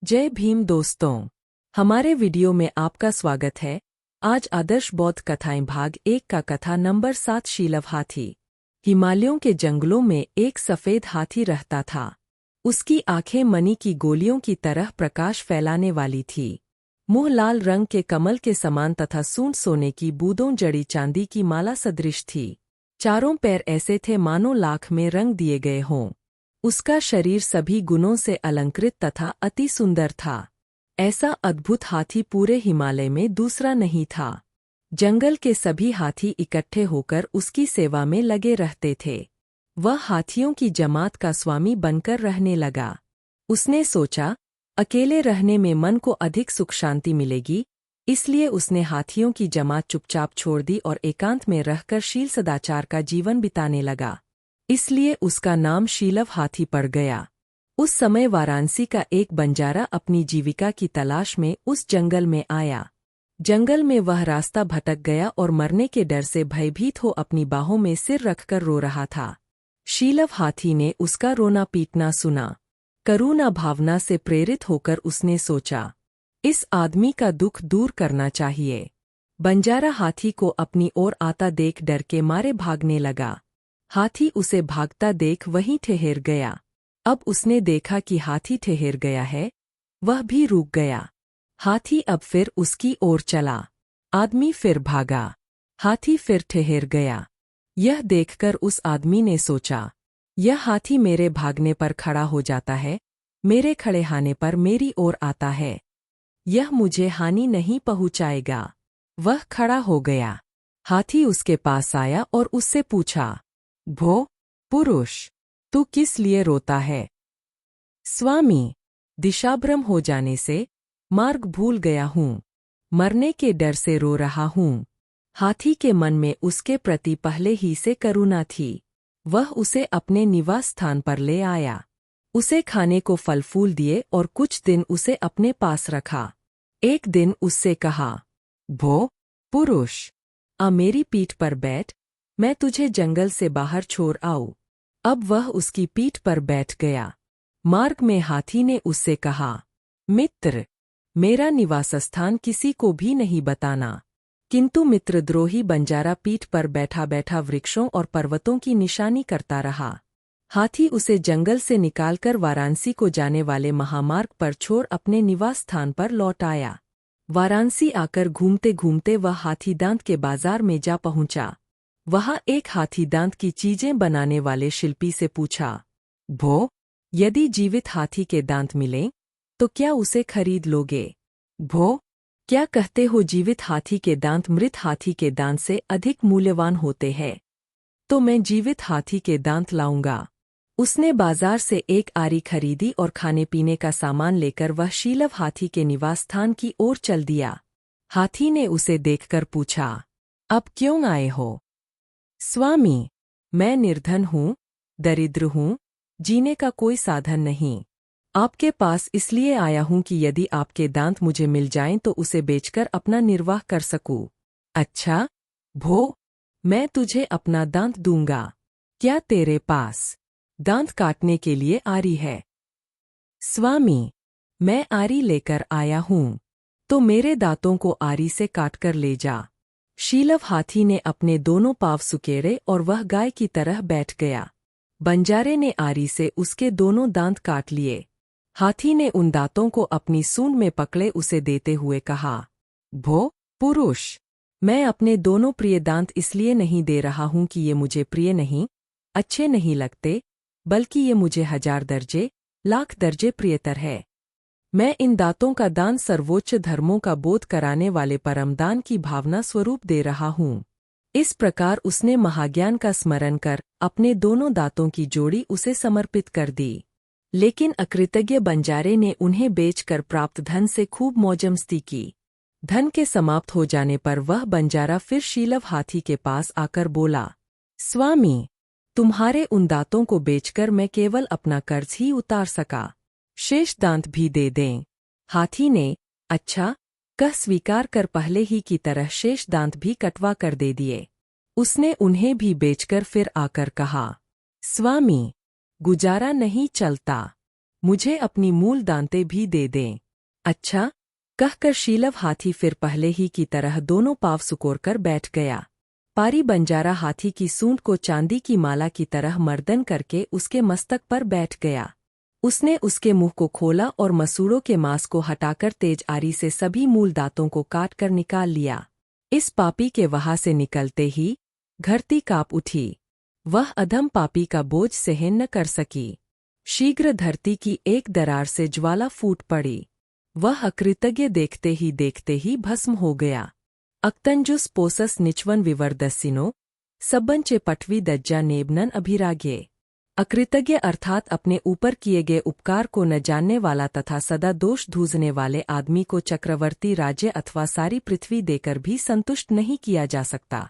जय भीम दोस्तों, हमारे वीडियो में आपका स्वागत है। आज आदर्श बौद्ध कथाएं भाग 1 का कथा नंबर 7 शीलव हाथी। हिमालयों के जंगलों में एक सफ़ेद हाथी रहता था। उसकी आंखें मणि की गोलियों की तरह प्रकाश फैलाने वाली थी। मुंह लाल रंग के कमल के समान तथा सूंड सोने की बूंदों जड़ी चांदी की माला सदृश थी। चारों पैर ऐसे थे मानो लाख में रंग दिए गए हों। उसका शरीर सभी गुणों से अलंकृत तथा अति सुंदर था। ऐसा अद्भुत हाथी पूरे हिमालय में दूसरा नहीं था। जंगल के सभी हाथी इकट्ठे होकर उसकी सेवा में लगे रहते थे। वह हाथियों की जमात का स्वामी बनकर रहने लगा। उसने सोचा, अकेले रहने में मन को अधिक सुख शांति मिलेगी, इसलिए उसने हाथियों की जमात चुपचाप छोड़ दी और एकांत में रहकर शील सदाचार का जीवन बिताने लगा। इसलिए उसका नाम शीलव हाथी पड़ गया। उस समय वाराणसी का एक बंजारा अपनी जीविका की तलाश में उस जंगल में आया। जंगल में वह रास्ता भटक गया और मरने के डर से भयभीत हो अपनी बाहों में सिर रखकर रो रहा था। शीलव हाथी ने उसका रोना पीटना सुना। करुणा भावना से प्रेरित होकर उसने सोचा, इस आदमी का दुख दूर करना चाहिए। बंजारा हाथी को अपनी ओर आता देख डर के मारे भागने लगा। हाथी उसे भागता देख वहीं ठहर गया। अब उसने देखा कि हाथी ठहर गया है, वह भी रुक गया। हाथी अब फिर उसकी ओर चला। आदमी फिर भागा। हाथी फिर ठहर गया। यह देखकर उस आदमी ने सोचा, यह हाथी मेरे भागने पर खड़ा हो जाता है, मेरे खड़े होने पर मेरी ओर आता है। यह मुझे हानि नहीं पहुंचाएगा। वह खड़ा हो गया। हाथी उसके पास आया और उससे पूछा, भो पुरुष, तू किस लिए रोता है? स्वामी, दिशाभ्रम हो जाने से मार्ग भूल गया हूँ, मरने के डर से रो रहा हूँ। हाथी के मन में उसके प्रति पहले ही से करुणा थी। वह उसे अपने निवास स्थान पर ले आया। उसे खाने को फल फूल दिए और कुछ दिन उसे अपने पास रखा। एक दिन उससे कहा, भो पुरुष, आ मेरी पीठ पर बैठ, मैं तुझे जंगल से बाहर छोड़ आऊं। अब वह उसकी पीठ पर बैठ गया। मार्ग में हाथी ने उससे कहा, मित्र, मेरा निवास स्थान किसी को भी नहीं बताना। किंतु मित्रद्रोही बंजारा पीठ पर बैठा बैठा वृक्षों और पर्वतों की निशानी करता रहा। हाथी उसे जंगल से निकालकर वाराणसी को जाने वाले महामार्ग पर छोड़ अपने निवास स्थान पर लौट आया। वाराणसी आकर घूमते घूमते वह हाथीदांत के बाजार में जा पहुंचा। वहां एक हाथीदांत की चीजें बनाने वाले शिल्पी से पूछा, भो, यदि जीवित हाथी के दांत मिलें तो क्या उसे खरीद लोगे? भो, क्या कहते हो, जीवित हाथी के दांत मृत हाथी के दांत से अधिक मूल्यवान होते हैं? तो मैं जीवित हाथी के दांत लाऊंगा। उसने बाजार से एक आरी खरीदी और खाने पीने का सामान लेकर वह शीलव हाथी के निवास स्थान की ओर चल दिया। हाथी ने उसे देखकर पूछा, अब क्यों आए हो? स्वामी, मैं निर्धन हूँ, दरिद्र हूँ, जीने का कोई साधन नहीं। आपके पास इसलिए आया हूँ कि यदि आपके दांत मुझे मिल जाएं तो उसे बेचकर अपना निर्वाह कर सकूं। अच्छा, भो, मैं तुझे अपना दांत दूंगा। क्या तेरे पास दांत काटने के लिए आरी है? स्वामी, मैं आरी लेकर आया हूँ, तो मेरे दांतों को आरी से काटकर ले जा। शीलव हाथी ने अपने दोनों पांव सुकेरे और वह गाय की तरह बैठ गया। बंजारे ने आरी से उसके दोनों दांत काट लिए। हाथी ने उन दांतों को अपनी सूंड में पकड़े उसे देते हुए कहा, भो पुरुष, मैं अपने दोनों प्रिय दांत इसलिए नहीं दे रहा हूं कि ये मुझे प्रिय नहीं, अच्छे नहीं लगते, बल्कि ये मुझे 1000 दर्जे, लाख दर्जे प्रियतर है। मैं इन दांतों का दान सर्वोच्च धर्मों का बोध कराने वाले परमदान की भावना स्वरूप दे रहा हूँ। इस प्रकार उसने महाज्ञान का स्मरण कर अपने दोनों दांतों की जोड़ी उसे समर्पित कर दी। लेकिन अकृतज्ञ बंजारे ने उन्हें बेचकर प्राप्त धन से खूब मौजमस्ती की। धन के समाप्त हो जाने पर वह बंजारा फिर शीलव हाथी के पास आकर बोला, स्वामी, तुम्हारे उन दांतों को बेचकर मैं केवल अपना कर्ज ही उतार सका, शेष दांत भी दे दें। हाथी ने अच्छा कह स्वीकार कर पहले ही की तरह शेष दांत भी कटवा कर दे दिए। उसने उन्हें भी बेचकर फिर आकर कहा, स्वामी, गुजारा नहीं चलता, मुझे अपनी मूल दांतें भी दे दें। अच्छा, कहकर शीलव हाथी फिर पहले ही की तरह दोनों पाँव सुकोड़कर बैठ गया। पारी बंजारा हाथी की सूंड को चांदी की माला की तरह मर्दन करके उसके मस्तक पर बैठ गया। उसने उसके मुंह को खोला और मसूड़ों के मांस को हटाकर तेज आरी से सभी मूल दांतों को काट कर निकाल लिया। इस पापी के वहां से निकलते ही धरती काँप उठी। वह अधम पापी का बोझ सहन न कर सकी। शीघ्र धरती की एक दरार से ज्वाला फूट पड़ी। वह अकृतज्ञ देखते ही भस्म हो गया। अक्तंजुस पोसस निचवन विवर्दसिनो सबंचे पटवी दज्जा नेबनन अभिराग्ये। अकृतज्ञ अर्थात अपने ऊपर किए गए उपकार को न जानने वाला तथा सदा दोष धूजने वाले आदमी को चक्रवर्ती राज्य अथवा सारी पृथ्वी देकर भी संतुष्ट नहीं किया जा सकता।